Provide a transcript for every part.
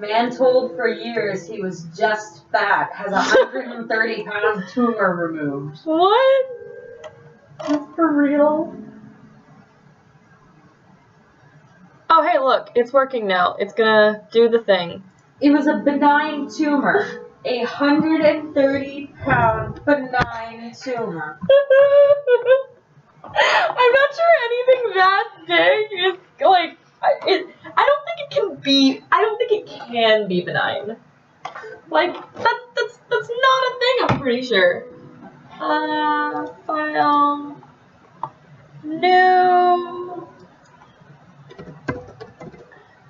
Man told for years he was just fat. Has 130-pound tumor removed. What? That's for real? Oh, hey, look. It's working now. It's gonna do the thing. It was a benign tumor. 130-pound benign tumor. I'm not sure anything that big is, like, I don't think it can be, I don't think it can be benign. Like, that's not a thing, I'm pretty sure. File, new,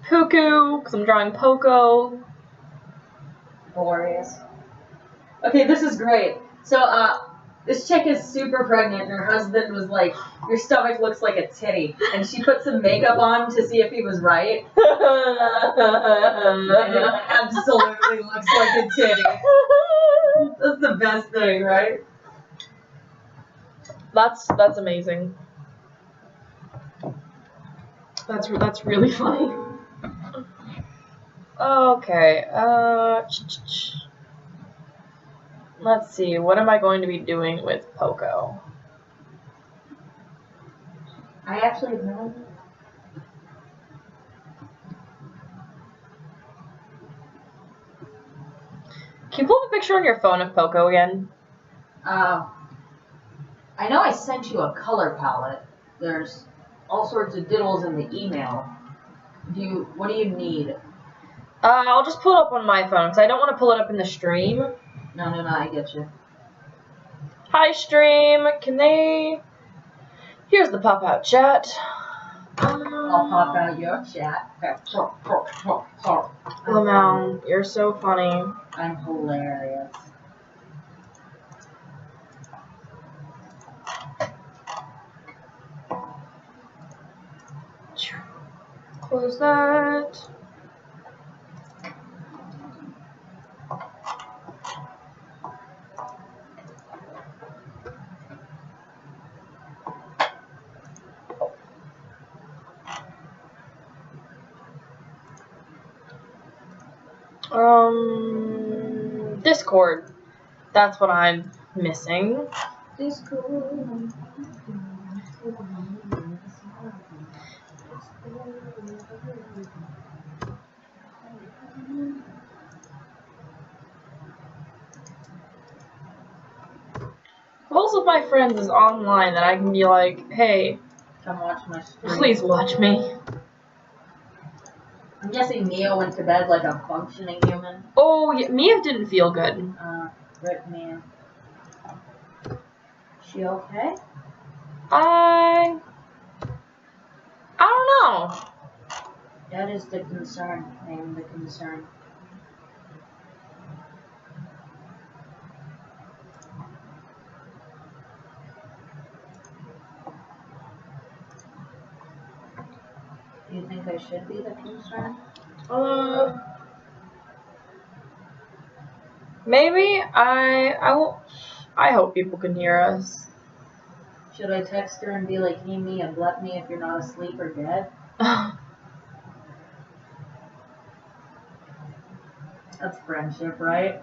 Poco, because I'm drawing Poco. Glorious. Okay, this is great. So, this chick is super pregnant, and her husband was like, your stomach looks like a titty. And she put some makeup on to see if he was right. And it absolutely looks like a titty. That's the best thing, right? That's amazing. That's really funny. Okay, let's see, what am I going to be doing with Poco? I actually have no idea. Can you pull up a picture on your phone of Poco again? I know I sent you a color palette. There's all sorts of diddles in the email. What do you need? I'll just pull it up on my phone, because I don't want to pull it up in the stream. No, I get you. Hi, stream. Can they... Here's the pop-out chat. I'll pop out your chat. Lamau, you're so funny. I'm hilarious. Close that. Discord. That's what I'm missing. Discord. Most of my friends is online that I can be like, hey, come watch my stream. Please watch me. I'm guessing Mia went to bed like a functioning human. Oh, yeah, Mia didn't feel good. Rip Mia. She okay? I don't know. That is the concern. I am the concern. Do you think I should be the concern? Maybe I hope people can hear us. Should I text her and be like, hey Mia, let me if you're not asleep or dead? That's friendship, right?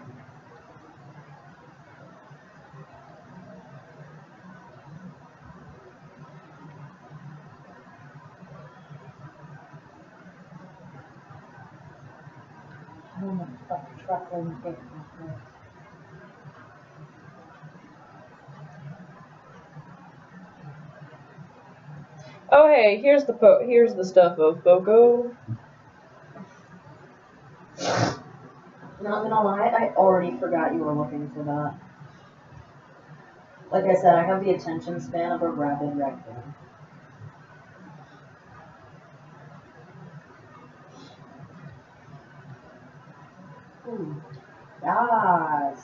Oh my fuck, truckling dick. Oh hey, here's the stuff of Poco. Not gonna lie, I already forgot you were looking for that. Like I said, I have the attention span of a rabid raccoon. Ooh. Yes.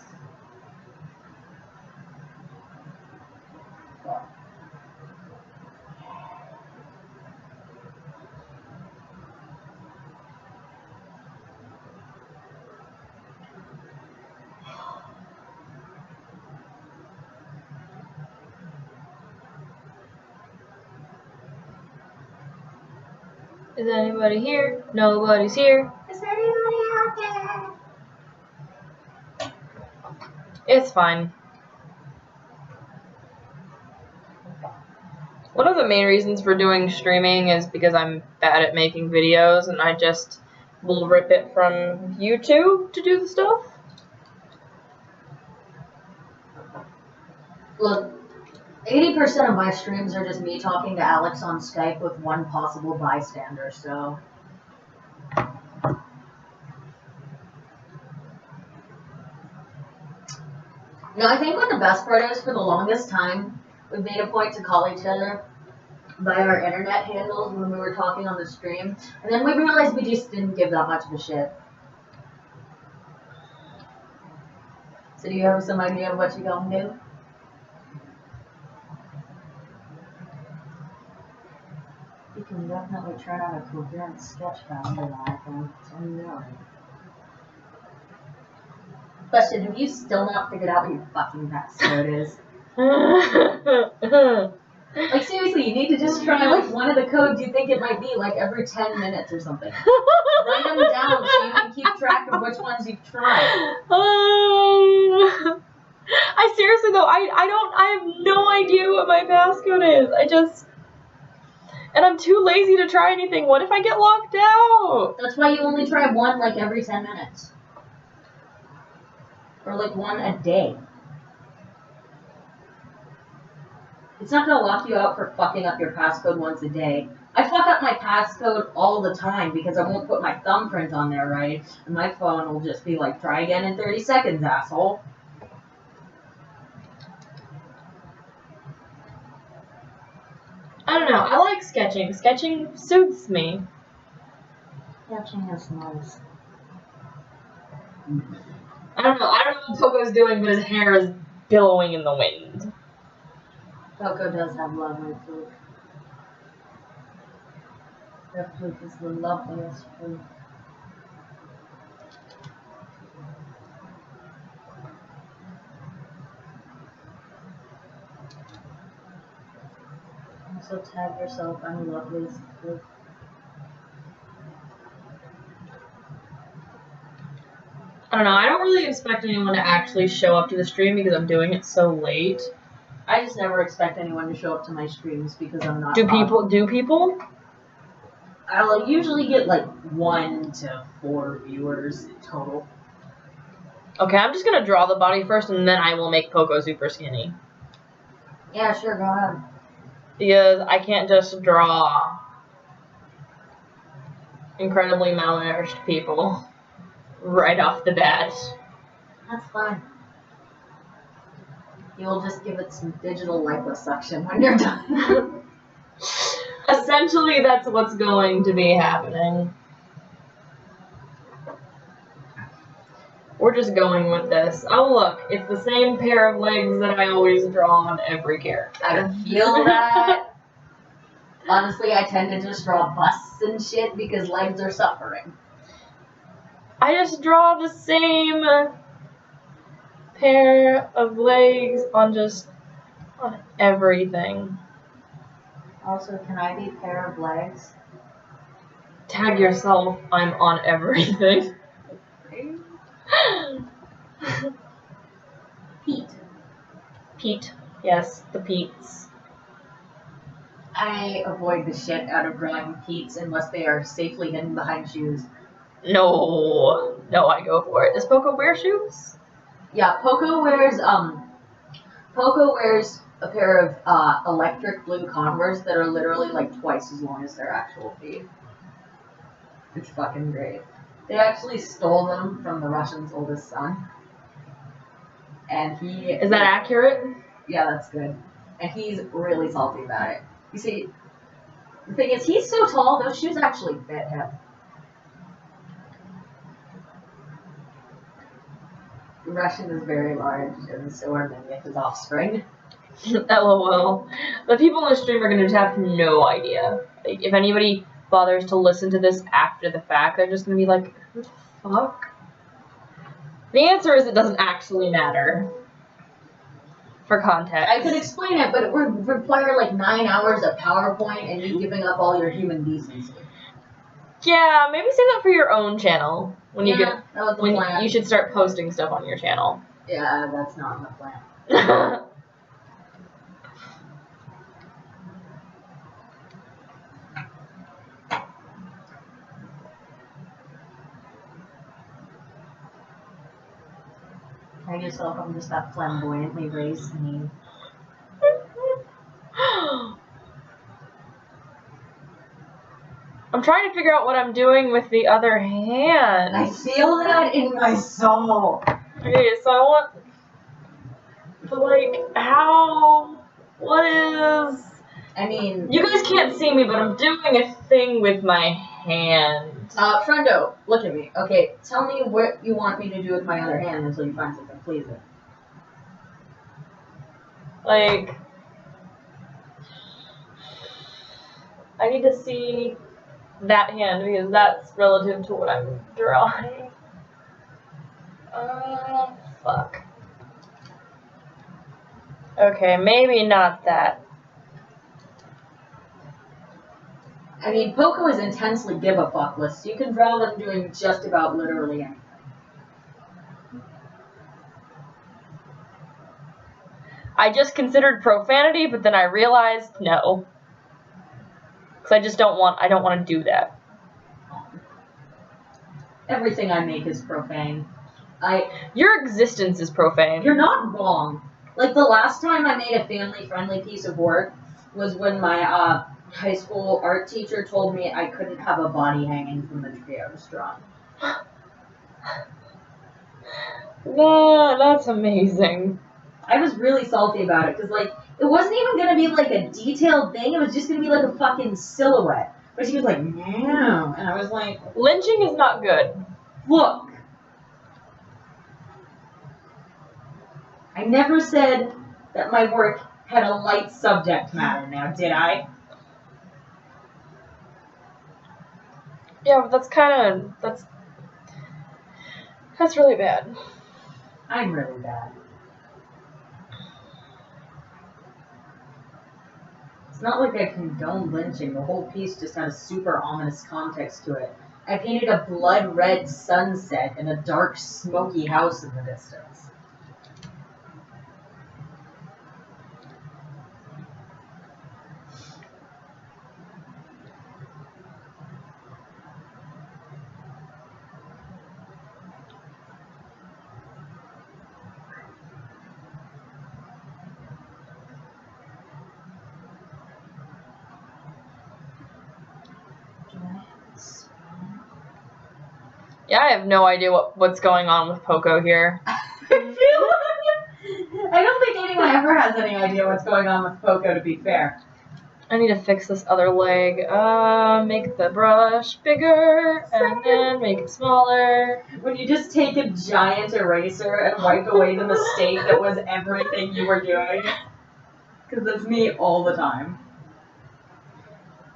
Is anybody here? Nobody's here. Is anybody It's fine. One of the main reasons for doing streaming is because I'm bad at making videos and I just will rip it from YouTube to do the stuff. Look, 80% of my streams are just me talking to Alex on Skype with one possible bystander, so... No, I think what the best part is, for the longest time, we made a point to call each other by our internet handles when we were talking on the stream, and then we realized we just didn't give that much of a shit. So do you have some idea of what you're going to do? You can definitely turn out a coherent sketch faster than I can, so no. Question, have you still not figured out what your fucking passcode is? Like, seriously, you need to just try, like, one of the codes you think it might be, like, every 10 minutes or something. Write them down so you can keep track of which ones you've tried. I seriously, though, I have no idea what my passcode is. And I'm too lazy to try anything. What if I get locked out? That's why you only try one, like, every 10 minutes. Or, like, one a day. It's not gonna lock you out for fucking up your passcode once a day. I fuck up my passcode all the time because I won't put my thumbprint on there, right? And my phone will just be like, try again in 30 seconds, asshole. I don't know. I like sketching. Sketching suits me. Sketching is nice. I don't know what Poco's doing, but his hair is billowing in the wind. Poco does have lovely fruit. Their fruit is the loveliest fruit. Also tag yourself on the loveliest fruit. I don't know. I don't really expect anyone to actually show up to the stream because I'm doing it so late. I just never expect anyone to show up to my streams because I'm not. Do people? I'll usually get like 1 to 4 viewers total. Okay, I'm just gonna draw the body first, and then I will make Poco super skinny. Yeah, sure, go ahead. Because I can't just draw incredibly malnourished people right off the bat. That's fine. You'll just give it some digital liposuction when you're done. Essentially, that's what's going to be happening. We're just going with this. Oh, look, it's the same pair of legs that I always draw on every character. I feel that. Honestly, I tend to just draw busts and shit because legs are suffering. I just draw the same pair of legs on everything. Also, can I be pair of legs? Tag yourself, I'm on everything. Pete. Yes, the Pete's. I avoid the shit out of drawing Pete's unless they are safely hidden behind shoes. No, I go for it. Does Poco wear shoes? Yeah, Poco wears a pair of electric blue Converse that are literally like twice as long as their actual feet. It's fucking great. They actually stole them from the Russian's oldest son. And he... Is that accurate? Yeah, that's good. And he's really salty about it. You see, the thing is, he's so tall, those shoes actually fit him. The Russian is very large, and so are many of his offspring. LOL. The people in the stream are going to have no idea. Like, if anybody bothers to listen to this after the fact, they're just going to be like, who the fuck? The answer is it doesn't actually matter. For context. I could explain it, but it would require like 9 hours of PowerPoint and you giving up all your human decency. Yeah, maybe save that for your own channel. When you that was the when plan. you should start posting stuff on your channel. Yeah, that's not the plan. Tell yourself I'm just that flamboyantly raised me. I'm trying to figure out what I'm doing with the other hand. I feel that in my soul. Okay, so I want to, like, how, what is, I mean, you guys can't see me, but I'm doing a thing with my hand. Friendo, look at me. Okay, tell me what you want me to do with my other hand until you find something pleasing. Like, I need to see that hand because that's relative to what I'm drawing. Fuck. Okay, maybe not that. I mean, Poco is intensely give-a-fuckless, so you can draw them doing just about literally anything. I just considered profanity, but then I realized no. Because I don't want to do that. Everything I make is profane. Your existence is profane. You're not wrong. Like, the last time I made a family-friendly piece of work was when my, high school art teacher told me I couldn't have a body hanging from the tree I was drawing. Yeah, that's amazing. I was really salty about it, because, like, it wasn't even going to be, like, a detailed thing. It was just going to be, like, a fucking silhouette. But she was like, no. And I was like, Lynching is not good. look. I never said that my work had a light subject matter now, did I? Yeah, but that's really bad. I'm really bad. It's not like I condone lynching. The whole piece just had a super ominous context to it. I painted a blood red sunset and a dark, smoky house in the distance. Yeah, I have no idea what's going on with Poco here. I don't think anyone ever has any idea what's going on with Poco, to be fair. I need to fix this other leg. Make the brush bigger, and then make it smaller. When you just take a giant eraser and wipe away the mistake that was everything you were doing. Because that's me all the time.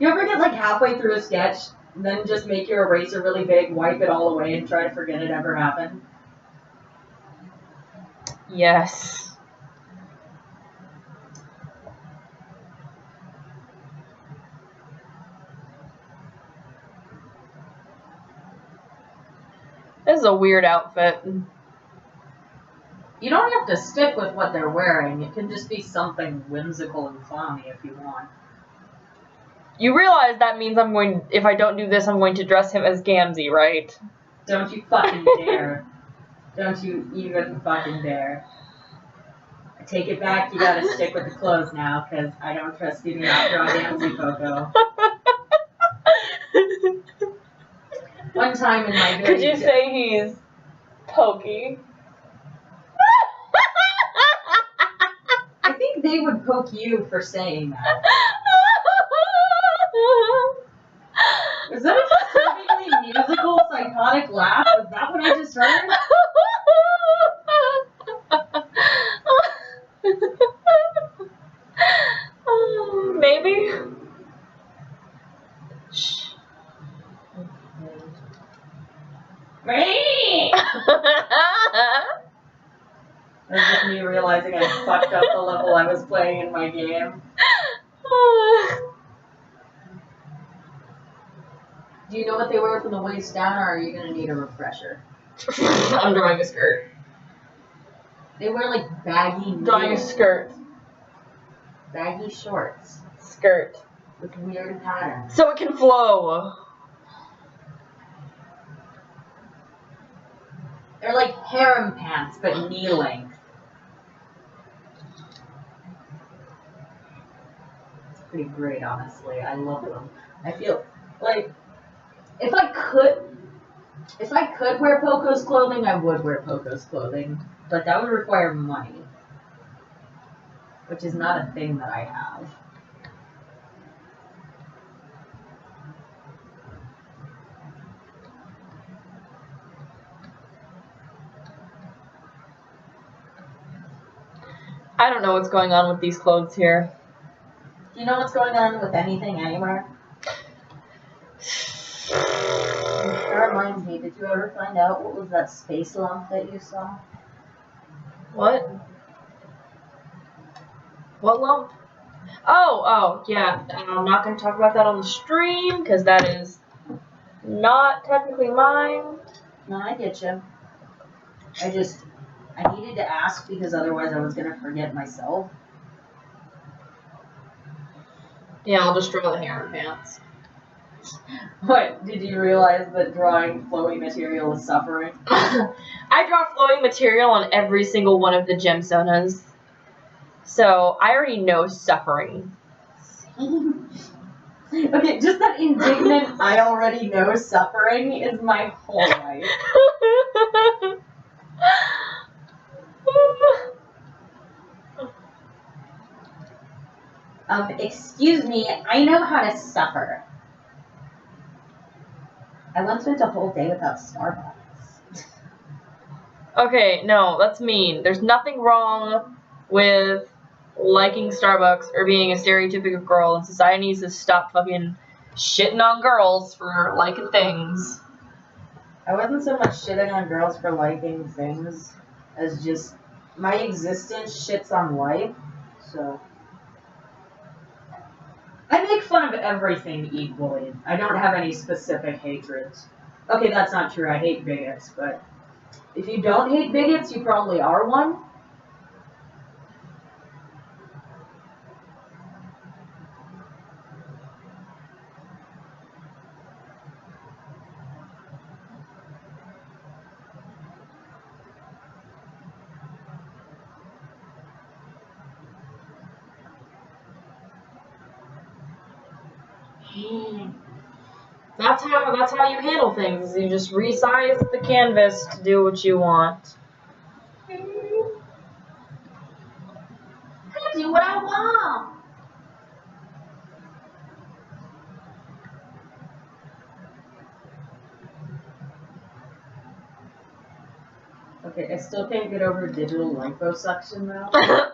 You ever get like halfway through a sketch, then just make your eraser really big, wipe it all away, and try to forget it ever happened? Yes. This is a weird outfit. You don't have to stick with what they're wearing. It can just be something whimsical and clowny if you want. You realize that means if I don't do this, I'm going to dress him as Gamzee, right? Don't you fucking dare. Don't you even fucking dare. I take it back, you gotta stick with the clothes now, because I don't trust you to not draw Gamzee Poco. One time in my Could you say he's pokey? I think they would poke you for saying that. Is that a disturbingly musical, psychotic laugh? Is that what I just heard? Maybe. That's just me realizing I fucked up the level I was playing in my game. Do you know what they wear from the waist down, or are you gonna need a refresher? I'm drawing a skirt. They wear like baggy. Drawing a skirt. Baggy shorts Skirt. with weird patterns. So it can flow. They're like harem pants, but knee length. It's pretty great, honestly. I love them. I feel like if I could wear Poco's clothing, I would wear Poco's clothing, but that would require money, which is not a thing that I have. I don't know what's going on with these clothes here. Do you know what's going on with anything anywhere? That reminds me, did you ever find out what was that space lump that you saw? What? What lump? Oh, yeah. I'm not going to talk about that on the stream, because that is not technically mine. No, I get you. I needed to ask because otherwise I was going to forget myself. Yeah, I'll just draw the harem pants. What, did you realize that drawing flowy material is suffering? I draw flowing material on every single one of the gemstones. So, I already know suffering. Okay, just that indignant, I already know suffering is my whole life. Excuse me, I know how to suffer. I once went a whole day without Starbucks. Okay, no, that's mean. There's nothing wrong with liking Starbucks or being a stereotypical girl, and society needs to stop fucking shitting on girls for liking things. I wasn't so much shitting on girls for liking things as just my existence shits on life, so. I make fun of everything equally. I don't have any specific hatreds. Okay, that's not true. I hate bigots, but if you don't hate bigots, you probably are one. That's how you handle things. You just resize the canvas to do what you want. I do what I want. Okay, I still can't get over digital liposuction though.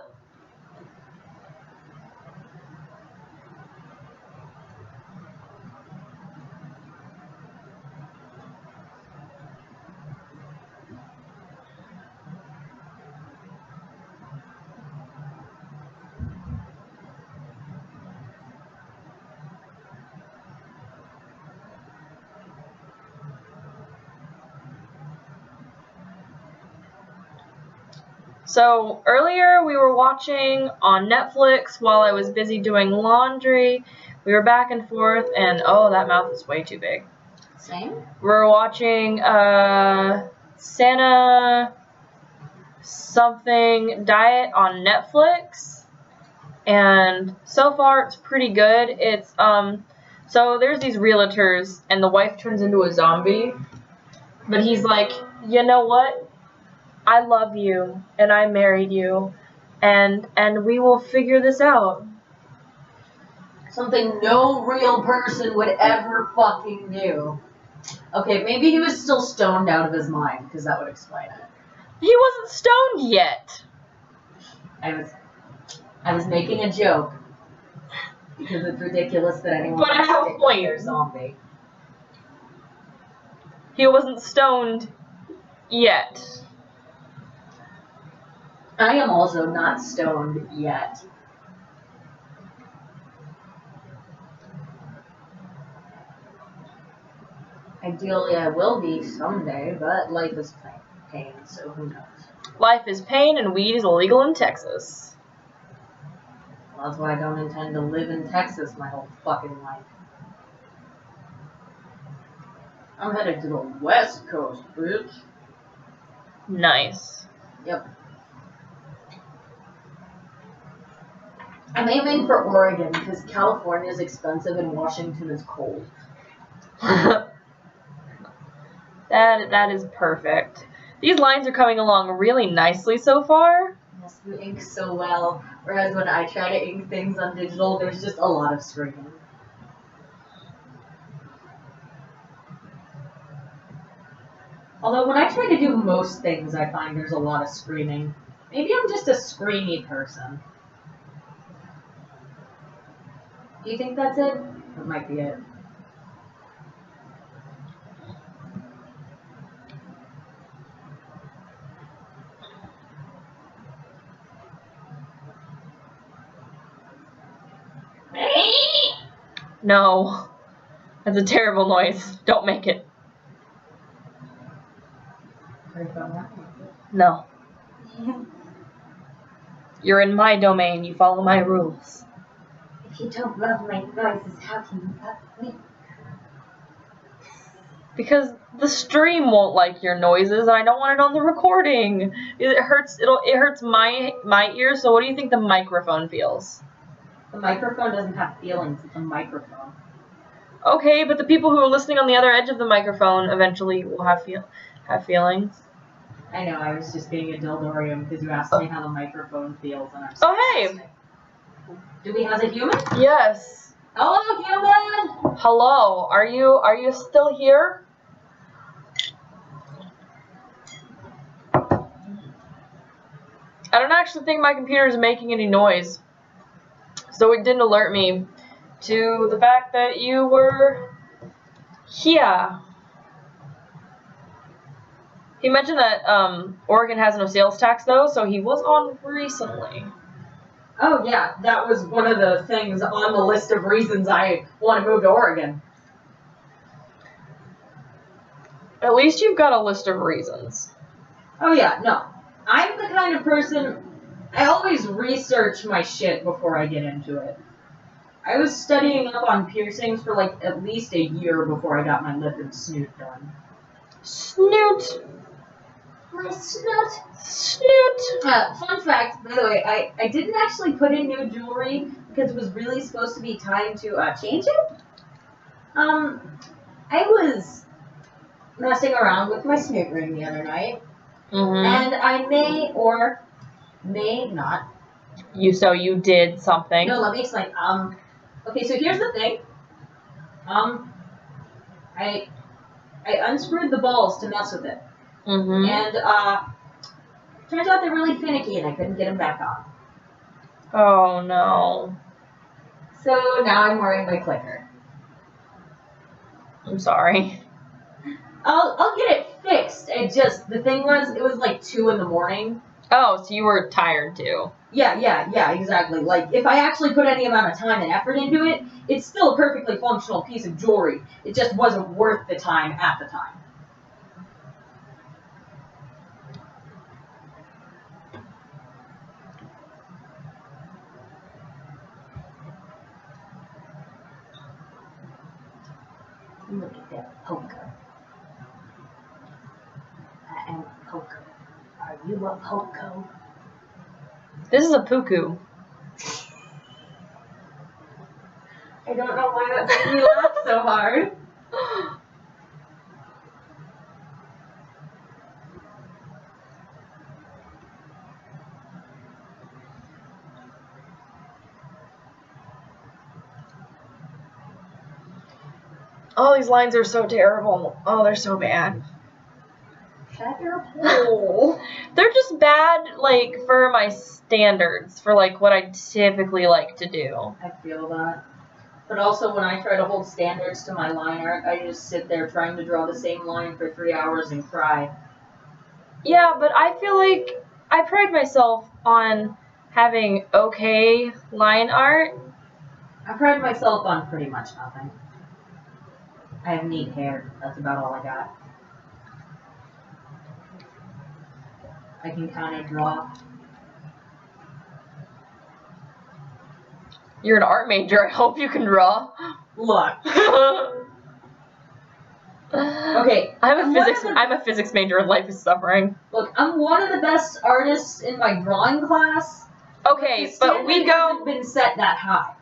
So earlier we were watching on Netflix while I was busy doing laundry. We were back and forth, and oh, that mouth is way too big. Same? We were watching Santa something diet on Netflix, and so far it's pretty good. It's so there's these realtors, and the wife turns into a zombie, but he's like, you know what? I love you, and I married you, and we will figure this out. Something no real person would ever fucking do. Okay, maybe he was still stoned out of his mind, because that would explain it. He wasn't stoned yet. I was making a joke. Because it's ridiculous that anyone But I have a point. their zombie. He wasn't stoned yet. I am also not stoned yet. Ideally, I will be someday, but life is pain, so who knows? Life is pain and weed is illegal in Texas. Well, that's why I don't intend to live in Texas my whole fucking life. I'm headed to the West Coast, bitch. Nice. Yep. I'm aiming for Oregon because California is expensive and Washington is cold. That is perfect. These lines are coming along really nicely so far. Yes, you ink so well. Whereas when I try to ink things on digital, there's just a lot of screaming. Although when I try to do most things, I find there's a lot of screaming. Maybe I'm just a screamy person. Do you think that's it? That might be it. No. That's a terrible noise. Don't make it. Sorry about that. No. You're in my domain. You follow my rules. If you don't love my noises, how can you love me? Because the stream won't like your noises, and I don't want it on the recording. It hurts. It hurts my ears. So what do you think the microphone feels? The microphone doesn't have feelings. It's a microphone. Okay, but the people who are listening on the other edge of the microphone eventually will have feelings. I know. I was just being a dildorium because you asked me how the microphone feels, and I'm. Oh hey. Do we have a human? Yes. Hello, human. Hello. Are you still here? I don't actually think my computer is making any noise, so it didn't alert me to the fact that you were here. He mentioned that Oregon has no sales tax though, so he was on recently. Oh yeah, that was one of the things on the list of reasons I want to move to Oregon. At least you've got a list of reasons. Oh yeah, no. I'm the kind of person, I always research my shit before I get into it. I was studying up on piercings for like at least a year before I got my lip and snoot done. Snoot. My snoot. Snoot. Fun fact, by the way, I didn't actually put in new jewelry because it was really supposed to be time to change it. I was messing around with my snoot ring the other night, and I may or may not. So you did something. No, let me explain. Okay, so here's the thing. I unscrewed the balls to mess with it. And, turns out they're really finicky and I couldn't get them back on. Oh, no. So now I'm wearing my clicker. I'm sorry. I'll get it fixed. The thing was, it was like 2 a.m. Oh, so you were tired too. Yeah, exactly. Like, if I actually put any amount of time and effort into it, it's still a perfectly functional piece of jewelry. It just wasn't worth the time at the time. Look at that Poco. I am a Poco. Are you a Poco? This is a puku. I don't know why that made me laugh so hard. Oh, these lines are so terrible. Oh, they're so bad. Shut your hole. They're just bad, like, for my standards, for, like, what I typically like to do. I feel that. But also, when I try to hold standards to my line art, I just sit there trying to draw the same line for 3 hours and cry. Yeah, but I feel like I pride myself on having okay line art. I pride myself on pretty much nothing. I have neat hair. That's about all I got. I can kind of draw. You're an art major. I hope you can draw. Look. Okay. I'm a physics major. Life is suffering. Look, I'm one of the best artists in my drawing class. Okay, but we hasn't been set that high.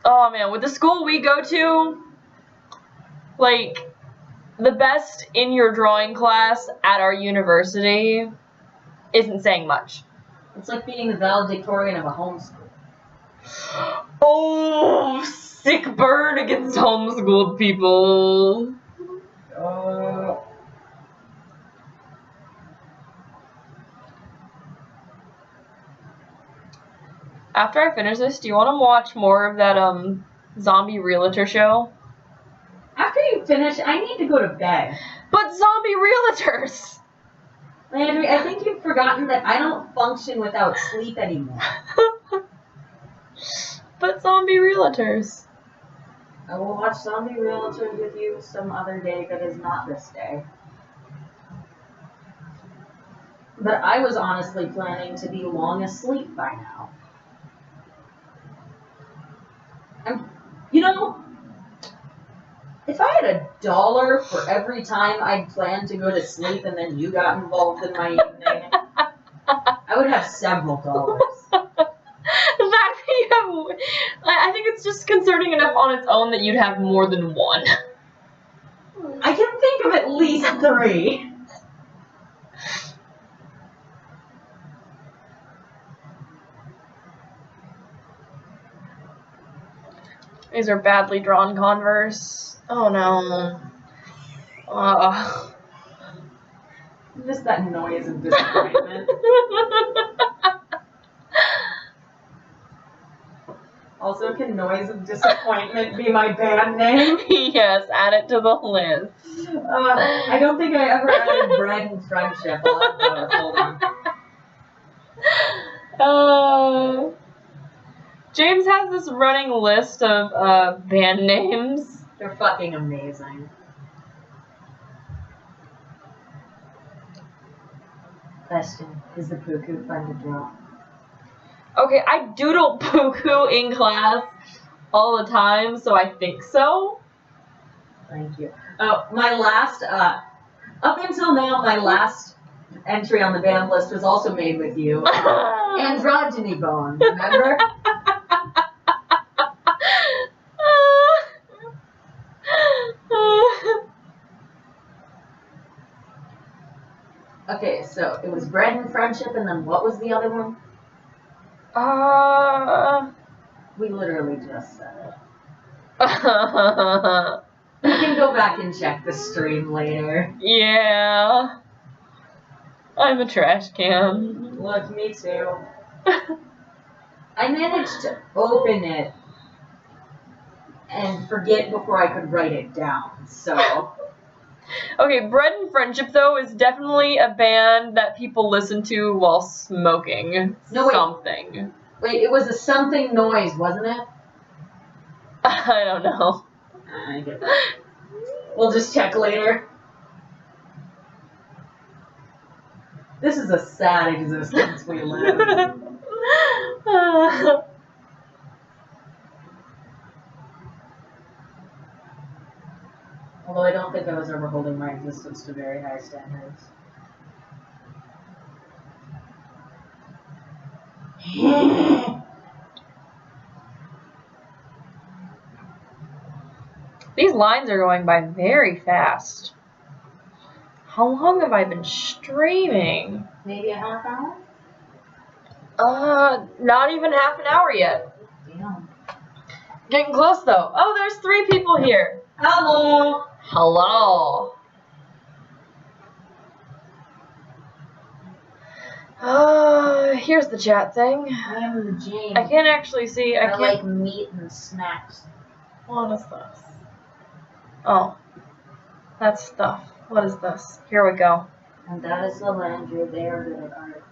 Oh man, with the school we go to, like, the best in your drawing class at our university isn't saying much. It's like being the valedictorian of a homeschool. Oh, sick burn against homeschooled people. After I finish this, do you want to watch more of that zombie realtor show? After you finish, I need to go to bed. But zombie realtors! Landry, I think you've forgotten that I don't function without sleep anymore. But zombie realtors. I will watch zombie realtors with you some other day that is not this day. But I was honestly planning to be long asleep by now. You know, if I had $1 for every time I'd planned to go to sleep and then you got involved in my evening, I would have several dollars. The fact that you have, I think it's just concerning enough on its own that you'd have more than one. I can think of at least 3. These are badly drawn Converse. Oh no. Just that noise of disappointment. Also, can noise of disappointment be my band name? Yes, add it to the list. I don't think I ever added bread and friendship. Hold on. James has this running list of band names. They're fucking amazing. Question, is the Poco fun to draw? Okay, I doodle Poco in class all the time, so I think so. Thank you. Oh, my last, up until now, my last entry on the band list was also made with you. Androgyny Bone, remember? Okay, so it was bread and friendship, and then what was the other one? We literally just said it. We can go back and check the stream later. Yeah. I'm a trash can. Look, me too. I managed to open it and forget before I could write it down, so... Okay, Bread and Friendship, though, is definitely a band that people listen to while smoking something. Wait, it was a something noise, wasn't it? I don't know. I get that. We'll just check later. This is a sad existence we live. Although I don't think I was ever holding my existence to very high standards. These lines are going by very fast. How long have I been streaming? Maybe a half hour? Not even half an hour yet. Damn. Getting close, though. Oh, there's 3 people here. Hello! Hello. Here's the chat thing. I am Jane. I can't actually see. I like meat and snacks. What is this? Oh. That's stuff. What is this? Here we go. And that is the Landry. They are good at art.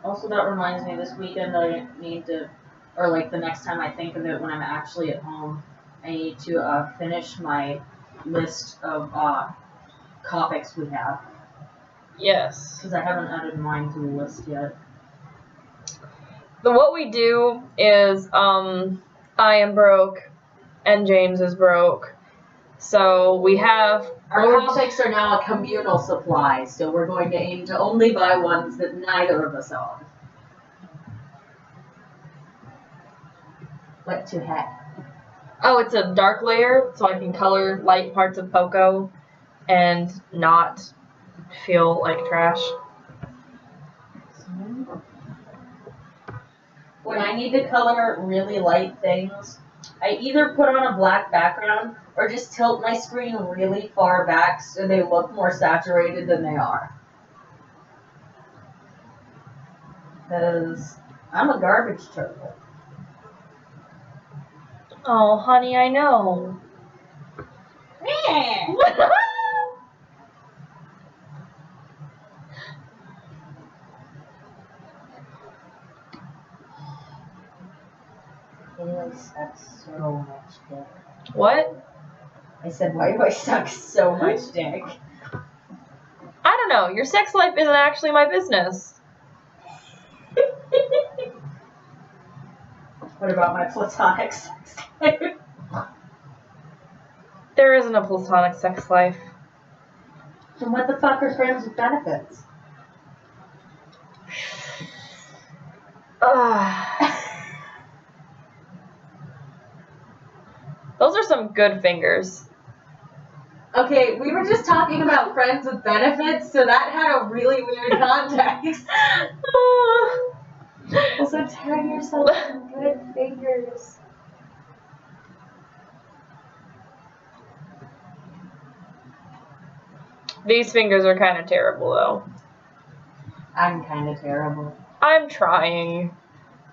Also, that reminds me, this weekend I need to, or like the next time I think of it when I'm actually at home, I need to finish my list of topics we have. Yes. Because I haven't added mine to the list yet. But what we do is, I am broke, and James is broke. So we have... Our topics are now a communal supply, so we're going to aim to only buy ones that neither of us own. What to heck? Oh, it's a dark layer, so I can color light parts of Poco and not feel like trash. When I need to color really light things, I either put on a black background or just tilt my screen really far back so they look more saturated than they are. Because I'm a garbage turtle. Oh, honey, I know. Why do I suck so much dick? What? I said, why do I suck so much dick? I don't know. Your sex life isn't actually my business. What about my platonic sex life? There isn't a platonic sex life. Then what the fuck are friends with benefits? Those are some good fingers. Okay, we were just talking about friends with benefits, so that had a really weird context. Also, tag yourself some good fingers. These fingers are kind of terrible, though. I'm kind of terrible. I'm trying.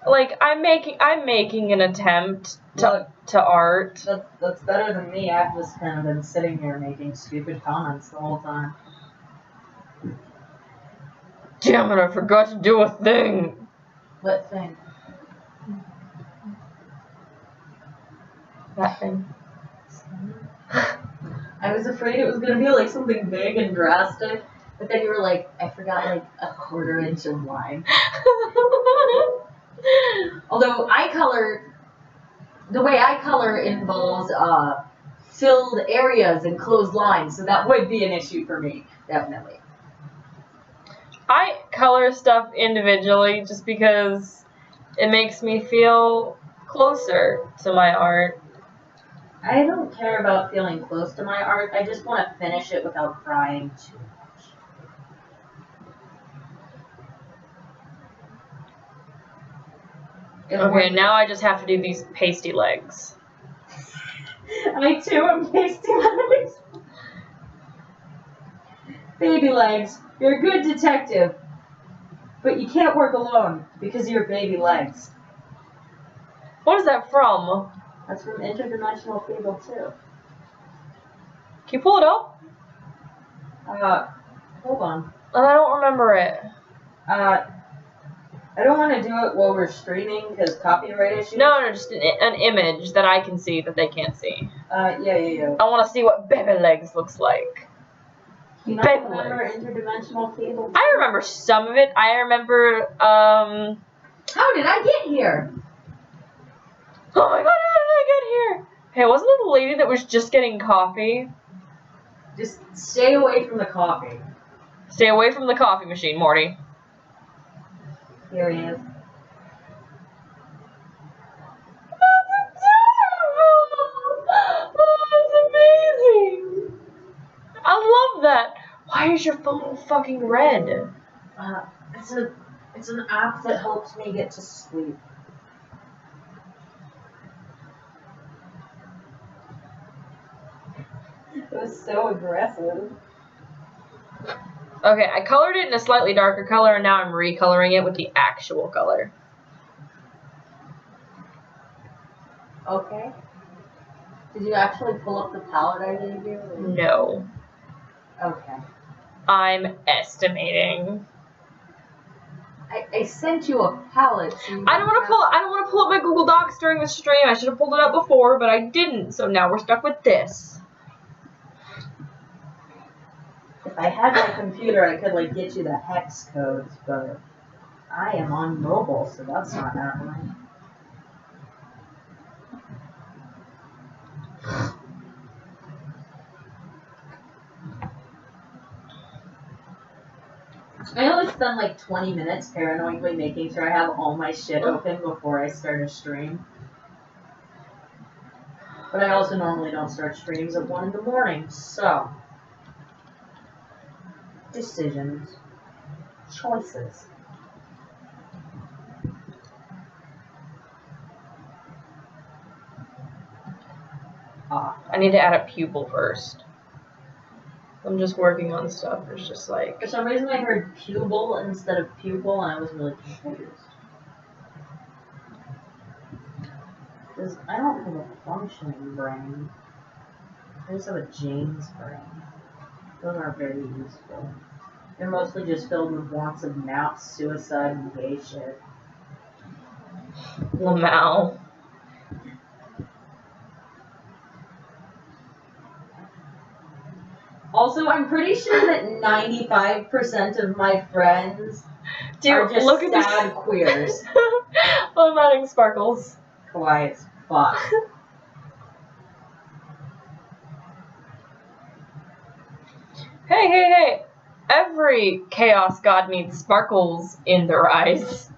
Like, I'm making an attempt to art. That's better than me. I've just kind of been sitting here making stupid comments the whole time. Damn it, I forgot to do a thing. What thing? That thing. I was afraid it was going to be like something big and drastic, but then you were like, I forgot like a 1/4 inch of line. Although the way I color involves filled areas and closed lines, so that would be an issue for me, definitely. I color stuff individually just because it makes me feel closer to my art. I don't care about feeling close to my art, I just want to finish it without crying too much. Okay, now I just have to do these pasty legs. I too am pasty legs. Baby legs, you're a good detective, but you can't work alone because of your baby legs. What is that from? That's from Interdimensional Fable 2. Can you pull it up? Hold on. I don't remember it. I don't want to do it while we're streaming because copyright issues. No, just an image that I can see that they can't see. Yeah. I want to see what baby legs looks like. Do you not remember Interdimensional Fable 2? I remember some of it. I remember, How did I get here? Oh my god, how did I get here? Hey, wasn't it the lady that was just getting coffee? Just stay away from the coffee. Stay away from the coffee machine, Morty. Here he is. That's adorable! Oh, that's amazing! I love that. Why is your phone fucking red? It's an app that helps me get to sleep. It was so aggressive. Okay, I colored it in a slightly darker color, and now I'm recoloring it with the actual color. Okay. Did you actually pull up the palette I gave you? No. Okay. I'm estimating. I sent you a palette. So I don't want to pull up my Google Docs during the stream. I should have pulled it up before, but I didn't. So now we're stuck with this. If I had my computer, I could like get you the hex codes, but I am on mobile, so that's not happening. I always spend like 20 minutes paranoidly making sure I have all my shit open before I start a stream. But I also normally don't start streams at 1 in the morning, so. Decisions. Choices. I need to add a pupil first. I'm just working on stuff. It's just like... For some reason I heard pupil instead of pupil, and I was really confused. Because I don't have a functioning brain. I just have a James brain. Those aren't very useful. They're mostly just filled with wants of naps, suicide, and gay shit. Lamau. Also, I'm pretty sure that 95% of my friends are just look at sad queers. I'm adding sparkles. Kawaii as fuck. Hey. Every chaos god needs sparkles in their eyes.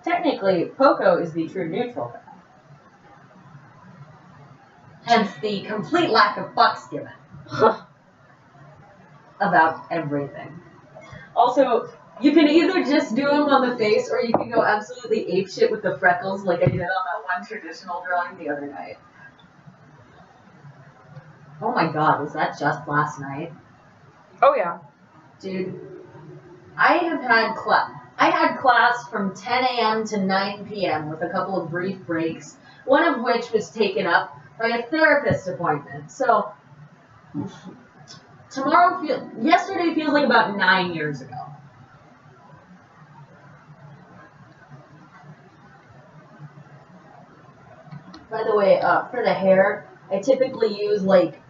Technically, Poco is the true neutral guy. Hence the complete lack of fucks given. About everything. Also, you can either just do them on the face, or you can go absolutely apeshit with the freckles like I did on that one traditional drawing the other night. Oh my god, was that just last night? Oh yeah. Dude, I had class from 10 a.m. to 9 p.m. with a couple of brief breaks, one of which was taken up by a therapist appointment. So, yesterday feels like about 9 years ago. By the way, for the hair, I typically use like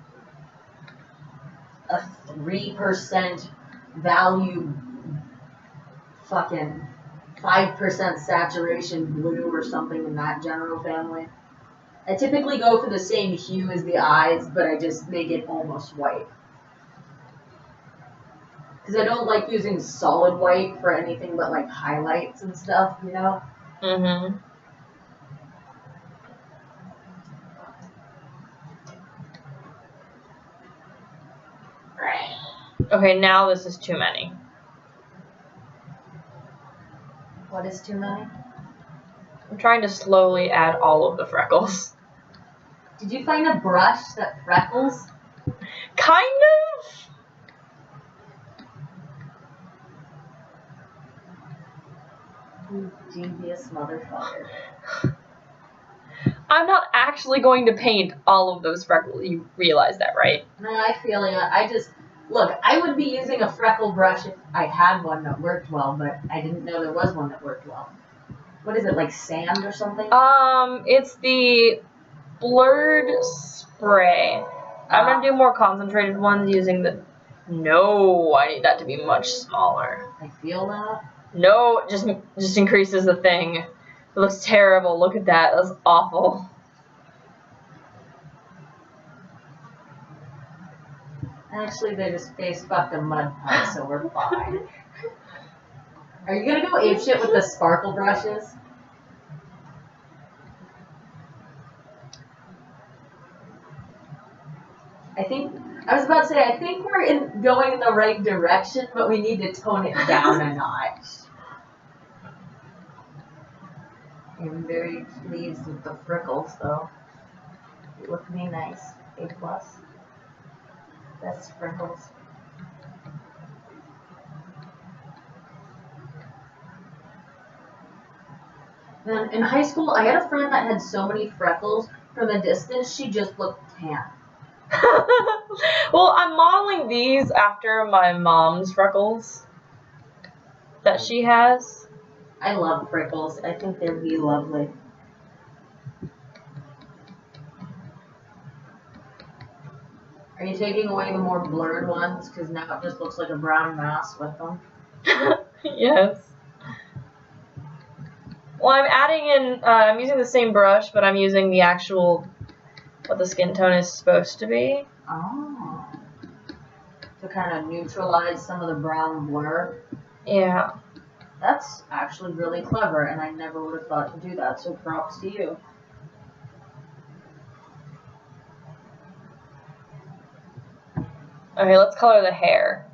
a 3% value fucking 5% saturation blue or something in that general family. I typically go for the same hue as the eyes, but I just make it almost white. Because I don't like using solid white for anything but like highlights and stuff, you know? Mm-hmm. Okay, now this is too many. What is too many? I'm trying to slowly add all of the freckles. Did you find a brush that freckles? Kind of? You devious motherfucker. I'm not actually going to paint all of those freckles. You realize that, right? No, I feel you. Look, I would be using a freckle brush if I had one that worked well, but I didn't know there was one that worked well. What is it, like sand or something? It's the blurred spray. I'm gonna do more concentrated ones using the... No, I need that to be much smaller. I feel that. No, it just increases the thing. It looks terrible. Look at that. That's awful. Actually, they just face fucked a mud pie, so we're fine. Are you gonna go apeshit with the sparkle brushes? I was about to say, I think we're going in the right direction, but we need to tone it down a notch. I'm very pleased with the freckles, though. You look me nice. A+. Best freckles. Man, in high school, I had a friend that had so many freckles, from a distance, she just looked tan. Well, I'm modeling these after my mom's freckles. that she has. I love prickles. I think they'd be lovely. Are you taking away the more blurred ones? Because now it just looks like a brown mass with them. Yes. Well, I'm adding in, I'm using the same brush, but I'm using the actual, what the skin tone is supposed to be. Oh. To kind of neutralize some of the brown blur. Yeah. That's actually really clever, and I never would have thought to do that, so props to you. Okay, let's color the hair.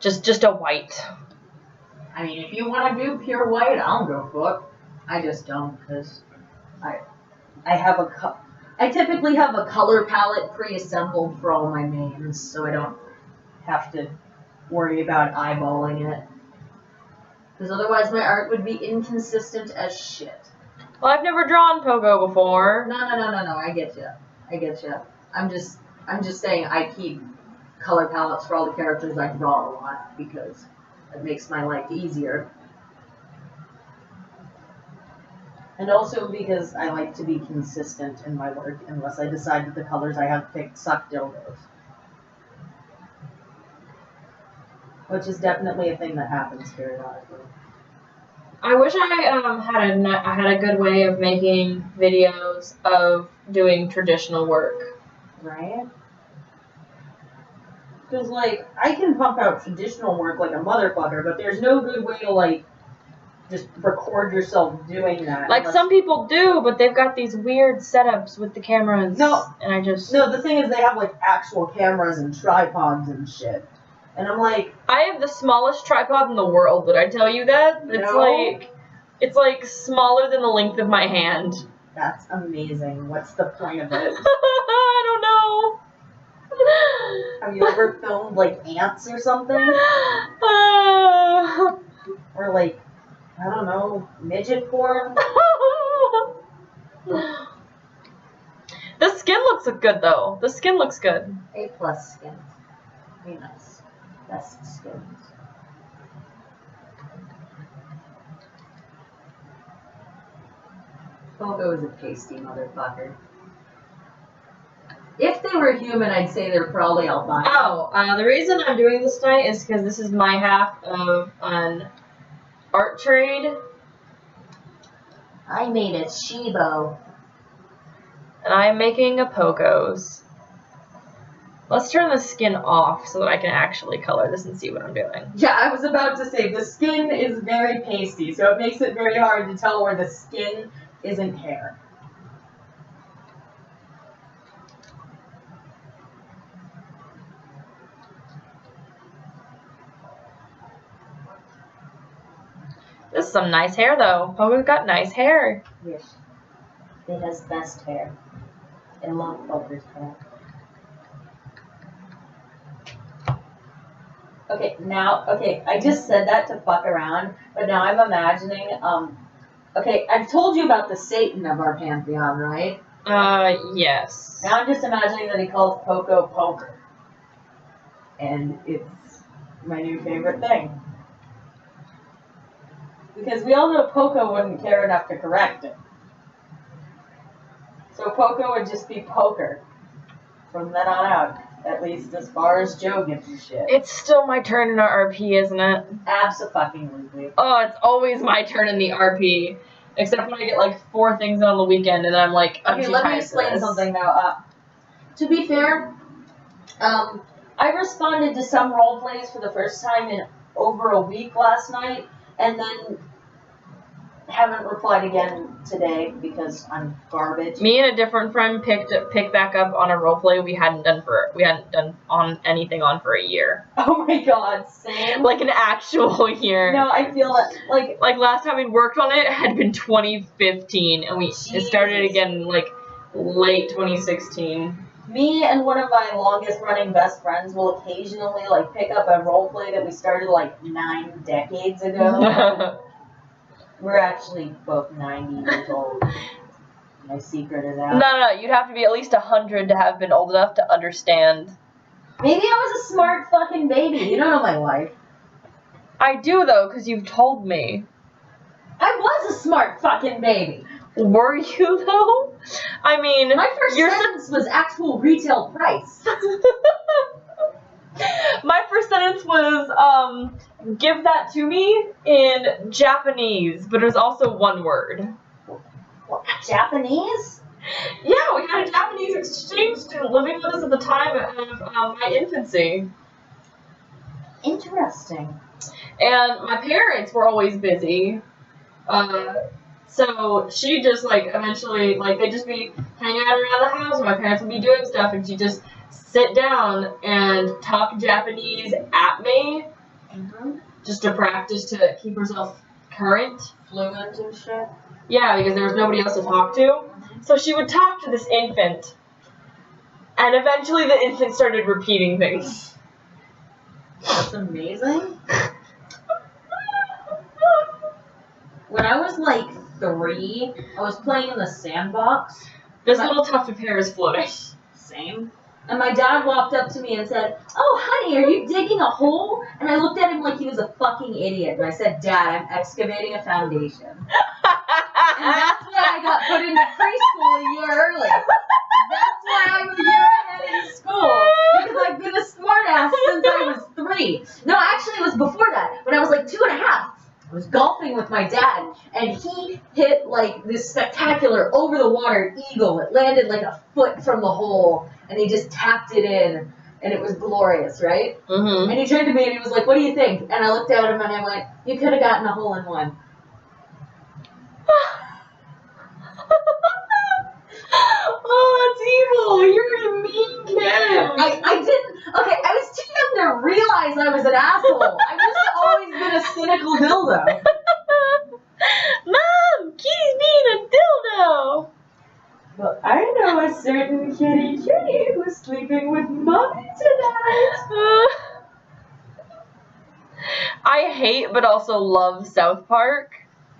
Just a white. I mean, if you want to do pure white, I'll go for it. I just don't, because I typically have a color palette pre-assembled for all my mains, so I don't have to worry about eyeballing it. Because otherwise my art would be inconsistent as shit. Well, I've never drawn Poco before. No, I get you. I'm just saying I keep color palettes for all the characters I draw a lot, because it makes my life easier. And also because I like to be consistent in my work, unless I decide that the colors I have picked suck dildos. Which is definitely a thing that happens periodically. I wish I had a good way of making videos of doing traditional work. Right? Because, like, I can pump out traditional work like a motherfucker, but there's no good way to, like, just record yourself doing that. Like, some people do, but they've got these weird setups with the cameras. No. And I just... No, the thing is they have, like, actual cameras and tripods and shit. And I'm like... I have the smallest tripod in the world, did I tell you that? It's like smaller than the length of my hand. That's amazing. What's the point of it? I don't know. Have you ever filmed, like, ants or something? Or, like, I don't know, midget porn? The skin looks good, though. The skin looks good. A+ skins. Very nice. Best skins. Poco is a pasty motherfucker. If they were human, I'd say they're probably albino. Oh, the reason I'm doing this tonight is because this is my half of an art trade. I made a Shibo. And I'm making a Poco's. Let's turn the skin off so that I can actually color this and see what I'm doing. Yeah, I was about to say, the skin is very pasty, so it makes it very hard to tell where the skin isn't hair. This is some nice hair, though. Poco's got nice hair. Yes. It has best hair. I love Poco's hair. Okay, I just said that to fuck around, but now I'm imagining, okay, I've told you about the Satan of our pantheon, right? Yes. Now I'm just imagining that he calls Poco Poker. And it's my new favorite thing. Because we all know Poco wouldn't care enough to correct it. So Poco would just be Poker from then on out. At least as far as Joe gives a shit. It's still my turn in our RP, isn't it? Abso-fucking-lutely. Oh, it's always my turn in the RP. Except when I get like 4 things on the weekend and then I'm like, I'm okay, too let tired me explain for this. something now. To be fair, I responded to some role plays for the first time in over a week last night, and then haven't replied again today because I'm garbage. Me and a different friend picked back up on a roleplay we hadn't done on anything on for a year. Oh my god, same. Like an actual year. No, I feel that like last time we'd worked on it had been 2015, and it started again like late 2016. Me and one of my longest running best friends will occasionally like pick up a roleplay that we started like 9 decades ago. We're actually both 90 years old. My secret is out. No, you'd have to be at least 100 to have been old enough to understand Maybe I was a smart fucking baby. You don't know my life. I do, though, because you've told me. I was a smart fucking baby. Were you, though? I mean... My first sentence was actual retail price. My first sentence was, give that to me in Japanese, but it was also one word. What, Japanese? Yeah, we had a Japanese exchange student living with us at the time of my infancy. Interesting. And my parents were always busy. So she just, like, eventually, like, they'd just be hanging out around the house, and my parents would be doing stuff, and she'd just sit down and talk Japanese at me, just to practice to keep herself current. Fluent and shit. Yeah, because there was nobody else to talk to. So she would talk to this infant, and eventually the infant started repeating things. That's amazing. When I was like 3, I was playing in the sandbox. This little tuft of hair is floating. Same. And my dad walked up to me and said, "Oh, honey, are you digging a hole?" And I looked at him like he was a fucking idiot. And I said, "Dad, I'm excavating a foundation." And that's why I got put into preschool a year early. That's why I'm a year ahead in school. Because I've been a smartass since I was 3. No, actually, it was before that. When I was like 2.5. I was golfing with my dad, and he hit like this spectacular over the water eagle. It landed like a foot from the hole, and he just tapped it in, and it was glorious, right? Mm-hmm. And he turned to me and he was like, "What do you think?" And I looked at him and I went, "You could have gotten a hole in one." Oh, that's evil. You're a mean kid. I didn't. Okay, I was too young to realize I was an asshole. I've just always been a cynical dildo. Mom, Kitty's being a dildo. Well, I know a certain kitty who's sleeping with mommy tonight. I hate but also love South Park.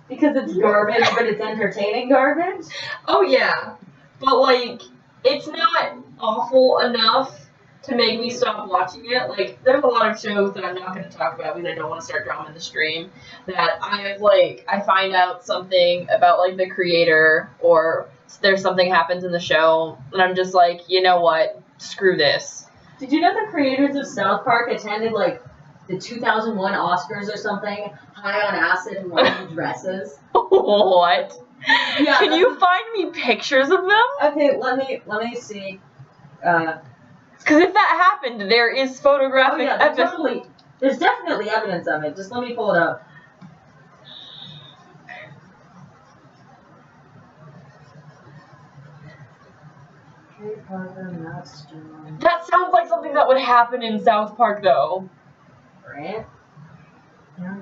Because it's garbage, but it's entertaining garbage? Oh yeah, but like, it's not awful enough to make me stop watching it. Like, there's a lot of shows that I'm not going to talk about because I don't want to start drama in the stream, that I find out something about, like, the creator, or there's something happens in the show, and I'm just like, you know what, screw this. Did you know the creators of South Park attended, like, the 2001 Oscars or something, high on acid and wearing dresses? What? Yeah, Can you find me pictures of them? Okay, let me see. Because if that happened, there is photographic evidence. There's definitely evidence of it. Just let me pull it up. That sounds like something that would happen in South Park, though. Right? Yeah.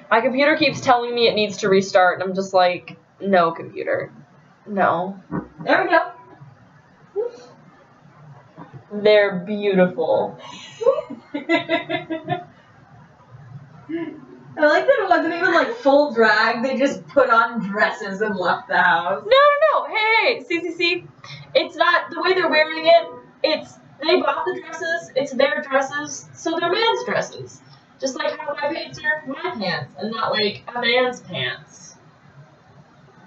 My computer keeps telling me it needs to restart, and I'm just like, no, computer. No. There we go. They're beautiful. I like that it wasn't even like full drag. They just put on dresses and left the house. No. Hey. See. It's not the way they're wearing it. They bought the dresses. It's their dresses, so they're man's dresses. Just like how my pants are my pants, and not like a man's pants.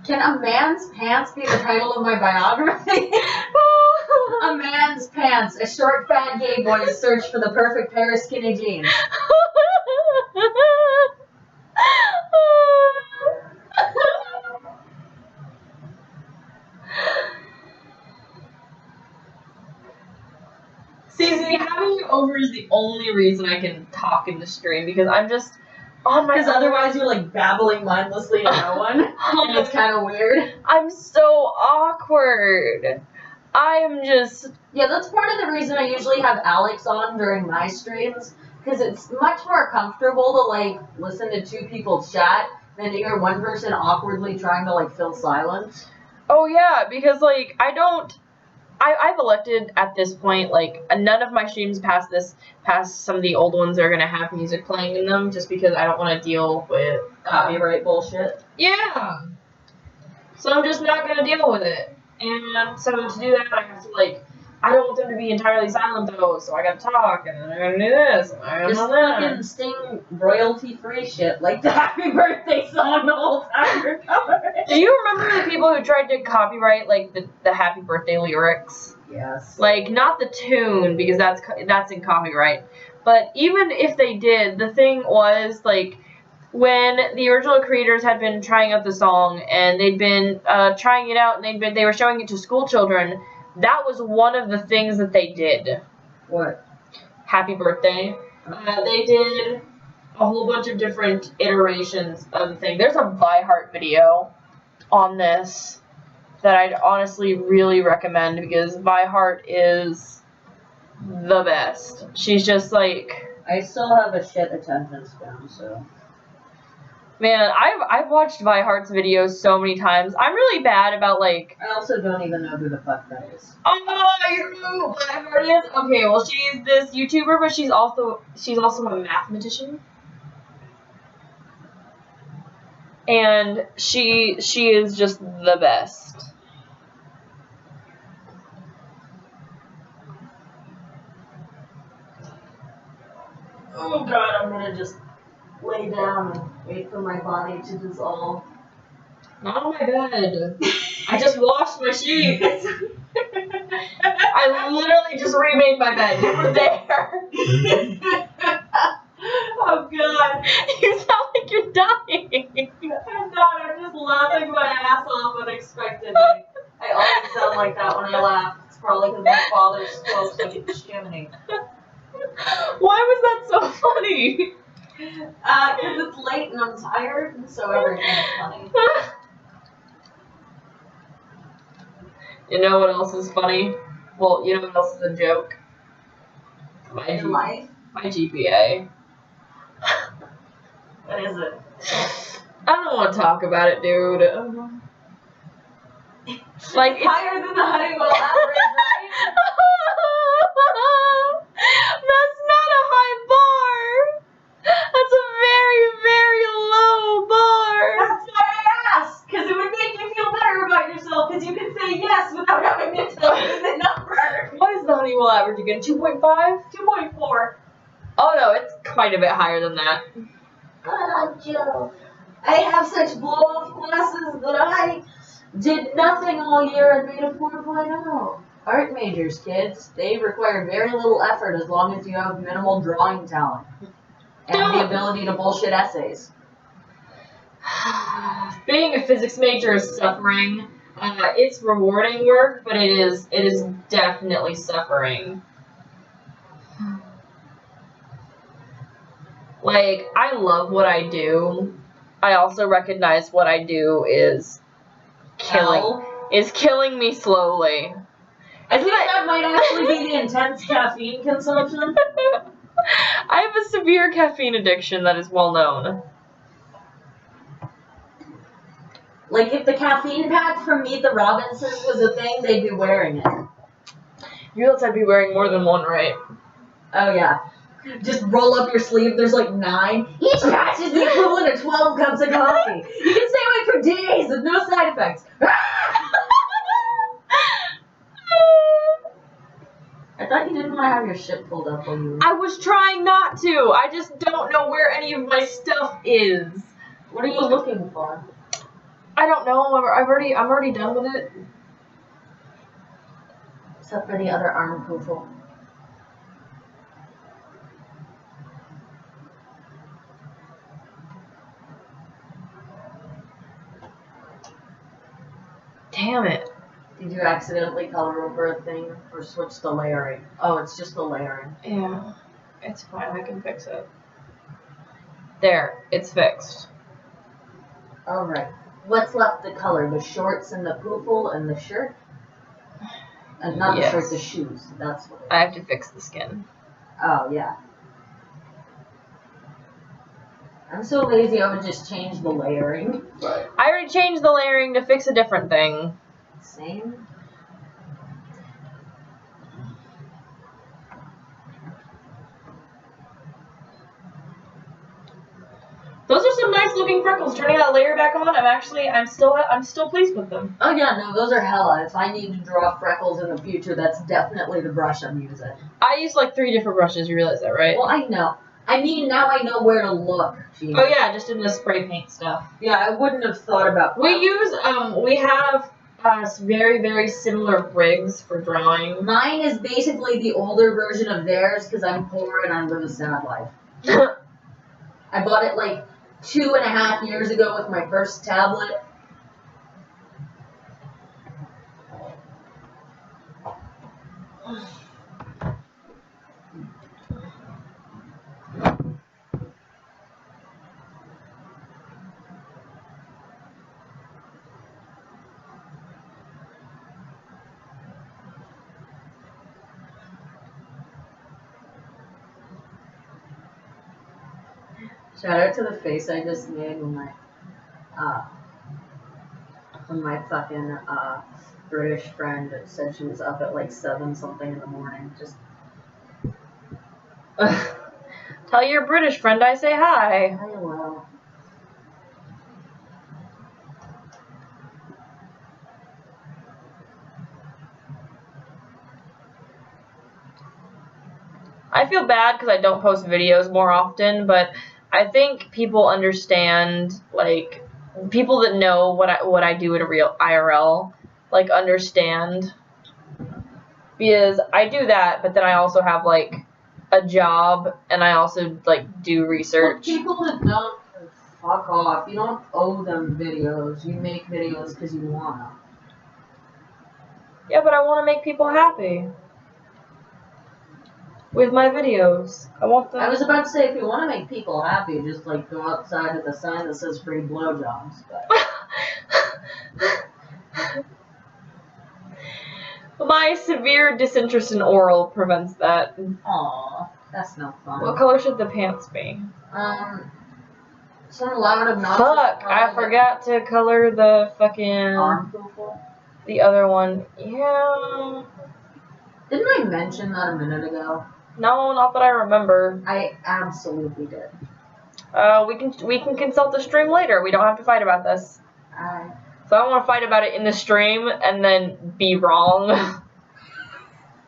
Can a man's pants be the title of my biography? A man's pants. A short, fat gay boy's search for the perfect pair of skinny jeans. See, having you over is the only reason I can talk in the stream, because I'm just on my. Because otherwise you're like babbling mindlessly to no one, and it's kind of weird. I'm so awkward. I am just. Yeah, that's part of the reason I usually have Alex on during my streams, because it's much more comfortable to like listen to 2 people chat than to hear one person awkwardly trying to like fill silence. Oh yeah, because like I've elected at this point, like, none of my streams past some of the old ones are going to have music playing in them, just because I don't want to deal with copyright bullshit. Yeah. So I'm just not going to deal with it. And so to do that, I have to, like, I don't want them to be entirely silent though, so I gotta talk, and then I gotta do this, and I gotta Just do that. fucking sing royalty-free shit like the Happy Birthday song the whole time you're covering. Do you remember the people who tried to copyright like the Happy Birthday lyrics? Yes. Like not the tune because that's in copyright, but even if they did, the thing was like when the original creators had been trying out the song and they'd been trying it out and they were showing it to school children. That was one of the things that they did. What? Happy Birthday. They did a whole bunch of different iterations of the thing. There's a Vi Heart video on this that I'd honestly really recommend because Vi Heart is the best. She's just like... I still have a shit attention span, so... Man, I've watched Vi Heart's videos so many times. I'm really bad about like... I also don't even know who the fuck that is. Oh, you know who Vi Heart is? Okay, well she's this YouTuber, but she's also a mathematician. And she is just the best. Oh god, I'm gonna just lay down and wait for my body to dissolve. Not on my bed. I just washed my sheets. I literally just remade my bed. You were there. Oh god. You sound like you're dying. I'm not, I'm just laughing my ass off unexpectedly. I always sound like that when I laugh. It's probably because my father's close to the chimney. Why was that so funny? Because it's late and I'm tired, and so everything's funny. You know what else is funny? Well, you know what else is a joke? In life? My GPA. What is it? I don't want to talk about it, dude. Like It's higher than the Honeywell average, right? That's not a high bar. That's a very, very low bar. That's why I asked, because it would make you feel better about yourself, because you can say yes without having to tell me the number. What is the Honeywell average again? 2.5? 2.4. Oh no, it's quite a bit higher than that. Joe. I have such blow-off classes that I did nothing all year and made a 4.0. Art majors, kids. They require very little effort as long as you have minimal drawing talent. And the ability to bullshit essays. Being a physics major is suffering. It's rewarding work, but it is definitely suffering. Like, I love what I do. I also recognize what I do is killing me slowly. I think that might actually be the intense caffeine consumption. I have a severe caffeine addiction that is well known. Like, if the caffeine patch from Meet the Robinsons was a thing, they'd be wearing it. You realize I'd be wearing more than one, right? Oh, yeah. Just roll up your sleeve, there's like 9. Each patch is the equivalent of 12 cups of coffee. You can stay awake for days with no side effects. I thought you didn't want to have your shit pulled up when you... I was trying not to. I just don't know where any of my stuff is. What are you looking for? I don't know. I'm already done with it. Except for the other arm poofle. Damn it. Did you accidentally color over a thing or switch the layering? Oh, it's just the layering. Yeah. It's fine. I can fix it. There. It's fixed. Alright. What's left to color? The shorts and the poofle and the shirt? And not the shirt, the shoes. That's what it is. I have to fix the skin. Oh, yeah. I'm so lazy I would just change the layering. But I already changed the layering to fix a different thing. same. Those are some nice looking freckles. Turning that layer back on, I'm still pleased with them. Oh yeah, no, those are hella. If I need to draw freckles in the future, that's definitely the brush I'm using. I use like 3 different brushes. You realize that, right? Well, I know. I mean, now I know where to look. Jeez. Oh yeah, just in the spray paint stuff. Yeah, I wouldn't have thought about. We have very, very similar rigs for drawing. Mine is basically the older version of theirs because I'm poor and I live a sad life. I bought it like 2.5 years ago with my first tablet. Shout out to the face I just made when my fucking British friend said she was up at like 7 something in the morning. Just tell your British friend I say hi. I will. I feel bad because I don't post videos more often, but I think people understand, like, people that know what I do in a real IRL, like, understand. Because I do that, but then I also have, like, a job, and I also, like, do research. Well, people that don't, fuck off. You don't owe them videos. You make videos because you wanna. Yeah, but I want to make people happy with my videos. I want them. I was about to say, if you want to make people happy, just like go outside with a sign that says free blowjobs. But my severe disinterest in oral prevents that. Aw, that's no fun. What color should the pants be? Some loud obnoxious. Fuck! I forgot to color the fucking arm poofle. The other one. Yeah. Didn't I mention that a minute ago? No, not that I remember. I absolutely did. We can consult the stream later. We don't have to fight about this. So I don't want to fight about it in the stream and then be wrong.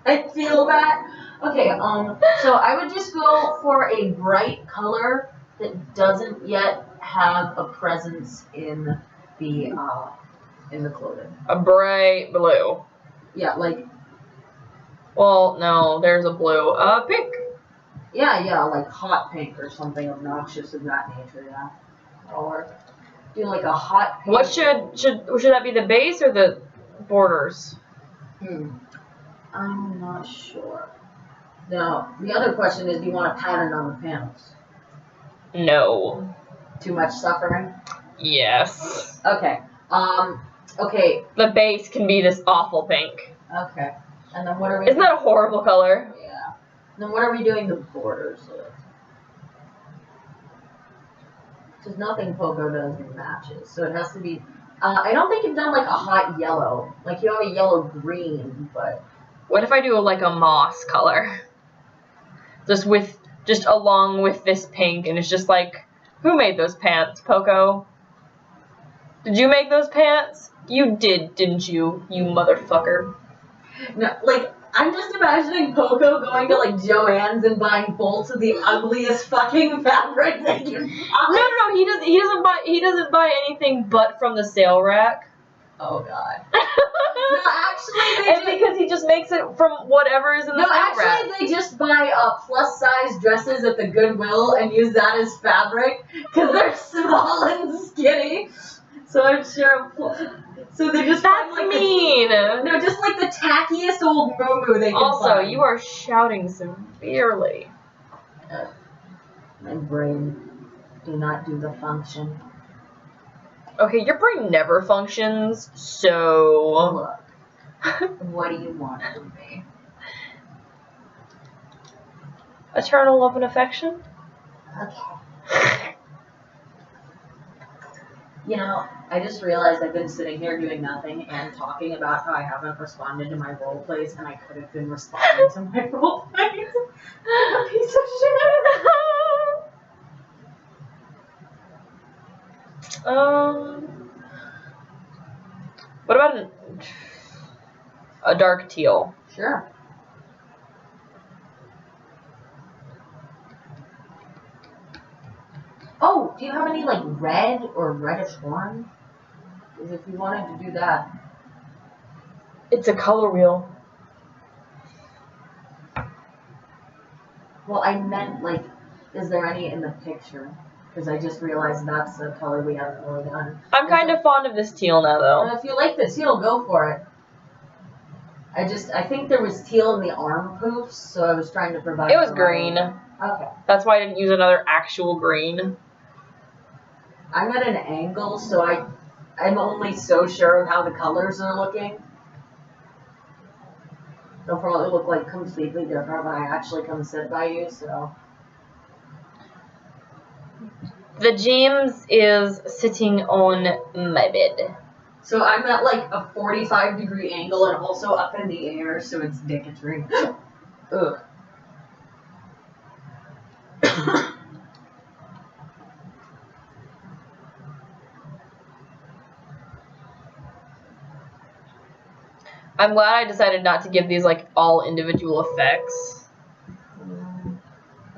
I feel that. Okay, so I would just go for a bright color that doesn't yet have a presence in the clothing. A bright blue. Yeah, like. Well, no, there's a blue. Pink. Yeah, like hot pink or something obnoxious of that nature, yeah. That'll work. Do like a hot pink. What should that be, the base or the borders? I'm not sure. Now, the other question is, do you want a pattern on the panels? No. Too much suffering? Yes. Okay. Okay. The base can be this awful pink. Okay. And then what are we Isn't that a horrible color? Yeah. Then what are we doing the borders with? Because nothing Poco does matches, so it has to be. I don't think you've done like a hot yellow. Like you have a yellow green, but. What if I do like a moss color? Just along with this pink, and it's just like, who made those pants, Poco? Did you make those pants? You did, didn't you, you motherfucker? No, like, I'm just imagining Poco going to, like, Joann's and buying bolts of the ugliest fucking fabric they can find. No, he doesn't buy anything but from the sale rack. Oh, God. No, actually, because he just makes it from whatever is in the sale rack. No, actually, they just buy plus-size dresses at the Goodwill and use that as fabric, because they're small and skinny. So I'm sure. So they're just. That's like mean. No, just like the tackiest old moo they can Also, find. you are shouting severely. My brain do not do the function. Okay, your brain never functions, so. Look, what do you want from me? Eternal love and affection? Okay. You know, I just realized I've been sitting here doing nothing and talking about how I haven't responded to my role plays, and I could have been responding to my role plays. A piece of shit. What about a dark teal? Sure. Oh, do you have any like red or reddish orange? Because if you wanted to do that. It's a color wheel. Well, I meant like, is there any in the picture? Because I just realized that's the color we haven't really done. I'm kind of fond of this teal now, though. Well, if you like the teal, go for it. I think there was teal in the arm poofs, so I was trying to provide. It was green. Okay. That's why I didn't use another actual green. I'm at an angle, so I'm only so sure of how the colors are looking. They'll probably look like completely different when I actually come sit by you, so. The James is sitting on my bed. So I'm at like a 45-degree angle and also up in the air, so it's dicketry. Ugh. I'm glad I decided not to give these like all individual effects.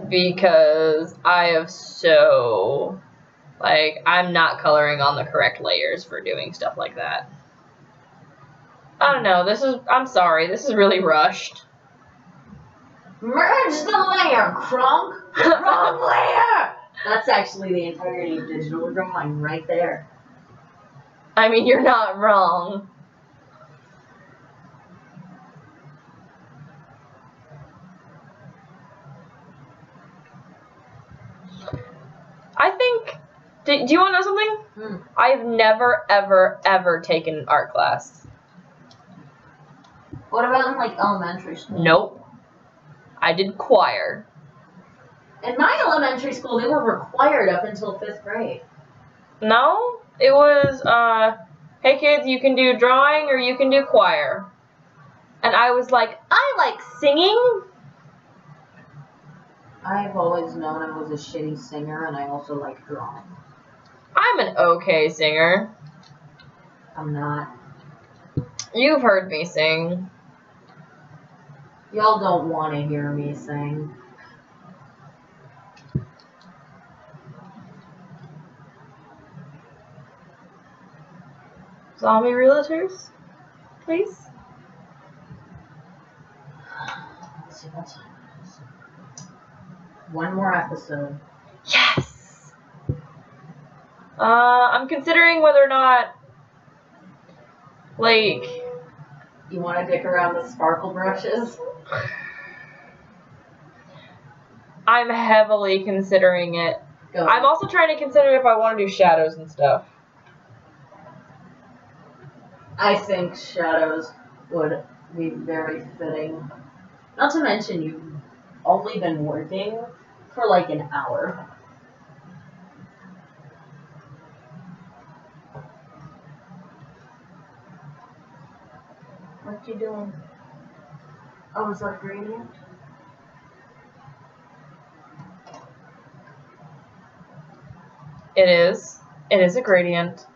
Because I have so, like, I'm not coloring on the correct layers for doing stuff like that. I don't know, I'm sorry, this is really rushed. Merge the layer, Crunk! Wrong layer! That's actually the entirety of digital drawing right there. I mean, you're not wrong. I think, do you want to know something? I've never, ever, ever taken an art class. What about in like elementary school? Nope. I did choir. In my elementary school, they were required up until 5th grade. No, it was, hey kids, you can do drawing or you can do choir. And I was like, I like singing. I've always known I was a shitty singer, and I also like drawing. I'm an okay singer. I'm not. You've heard me sing. Y'all don't want to hear me sing. Zombie realtors, please. Let's see what time it is. One more episode. Yes. I'm considering whether or not, like, You want to dick around with sparkle brushes? I'm heavily considering it. Go. I'm also trying to consider if I want to do shadows and stuff. I think shadows would be very fitting. Not to mention, you've only been working for like an hour. What you doing? Oh, is that a gradient? It is. It is a gradient.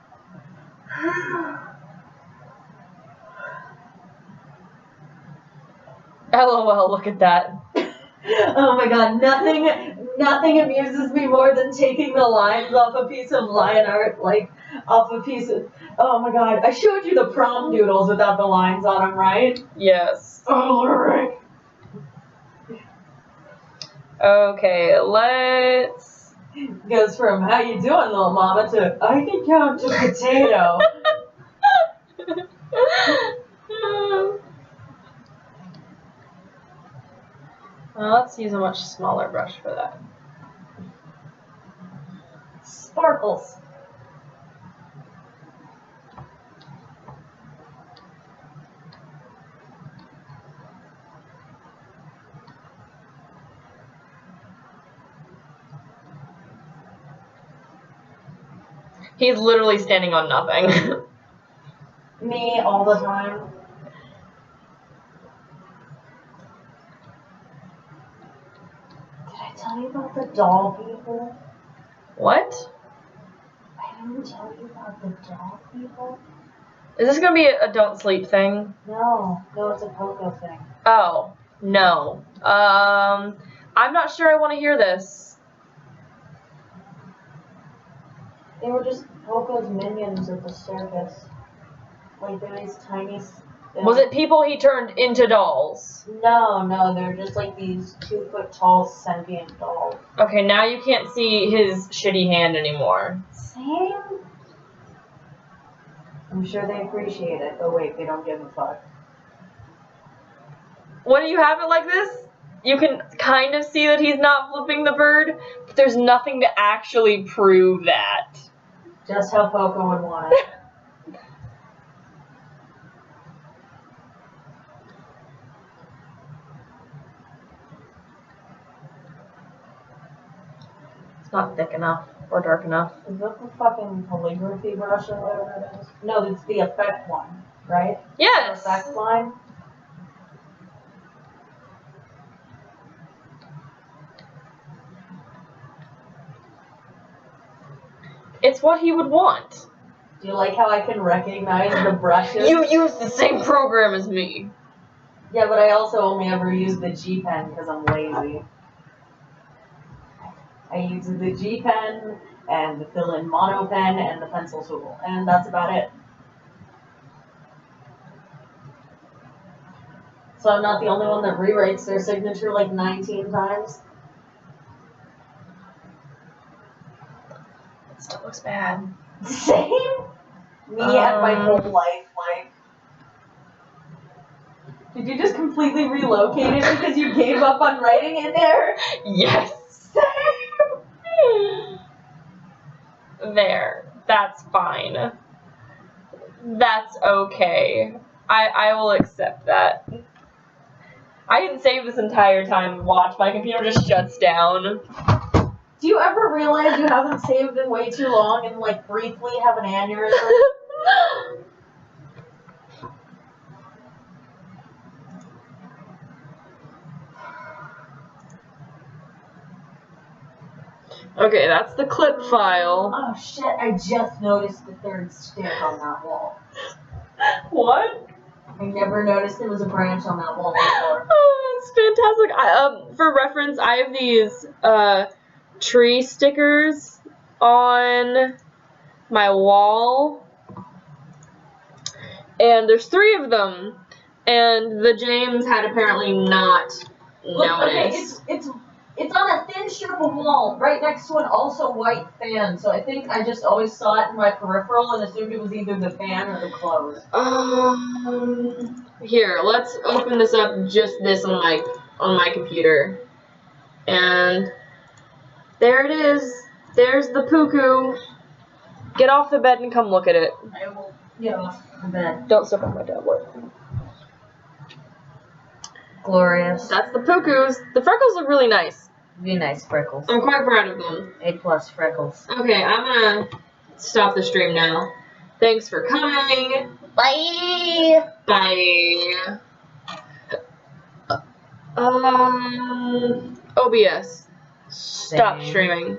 LOL, look at that. Oh my god, nothing amuses me more than taking the lines off a piece of line art, like, off a piece of, oh my god, I showed you the prom doodles without the lines on them, right? Yes. Oh, Rick. Okay, let's... Goes from, how you doing, little mama, to, I can count to potato. Well, let's use a much smaller brush for that. Sparkles. He's literally standing on nothing. Me, all the time. Did I tell you about the doll people? What? I have didn't tell you about the dog people. Is this gonna be a don't sleep thing? No, it's a Poco thing. Oh, no. I'm not sure I want to hear this. They were just Poco's minions at the circus. Like, they're these tiny... Was it people he turned into dolls? No, they're just like these 2-foot-tall sentient dolls. Okay, now you can't see his shitty hand anymore. Same? I'm sure they appreciate it. Oh wait, they don't give a fuck. When you have it like this, you can kind of see that he's not flipping the bird, but there's nothing to actually prove that. Just how Poco would want it. It's not thick enough or dark enough. Is that the fucking calligraphy brush or whatever it is? No, it's the effect one, right? Yes! The effect line? It's what he would want. Do you like how I can recognize the brushes? You use the same program as me. Yeah, but I also only ever use the G pen because I'm lazy. I use the G pen and the fill-in mono pen and the pencil tool, and that's about it. So I'm not the only one that rewrites their signature like 19 times. It still looks bad. Same? Me at my whole life, like... Did you just completely relocate it because you gave up on writing it there? Yes. There. That's fine. That's okay. I will accept that. I can save this entire time. Watch, my computer just shuts down. Do you ever realize you haven't saved in way too long and like briefly have an aneurysm? Okay, that's the clip file. Oh shit, I just noticed the third stick on that wall. What? I never noticed there was a branch on that wall before. Oh, that's fantastic. For reference, I have these tree stickers on my wall, and there's 3 of them, and the James had apparently not noticed. Okay, it's on a thin strip of wall right next to an also white fan, so I think I just always saw it in my peripheral and assumed it was either the fan or the clothes. Here, let's open this up, just this on my computer. And there it is. There's the Poco. Get off the bed and come look at it. I will get off the bed. Don't step on my tablet. Glorious. That's the Pocos. The freckles look really nice. Be nice, Freckles. I'm quite proud of them. A+ Freckles. Okay, I'm gonna stop the stream now. Thanks for coming. Bye! Bye. OBS. Stop streaming.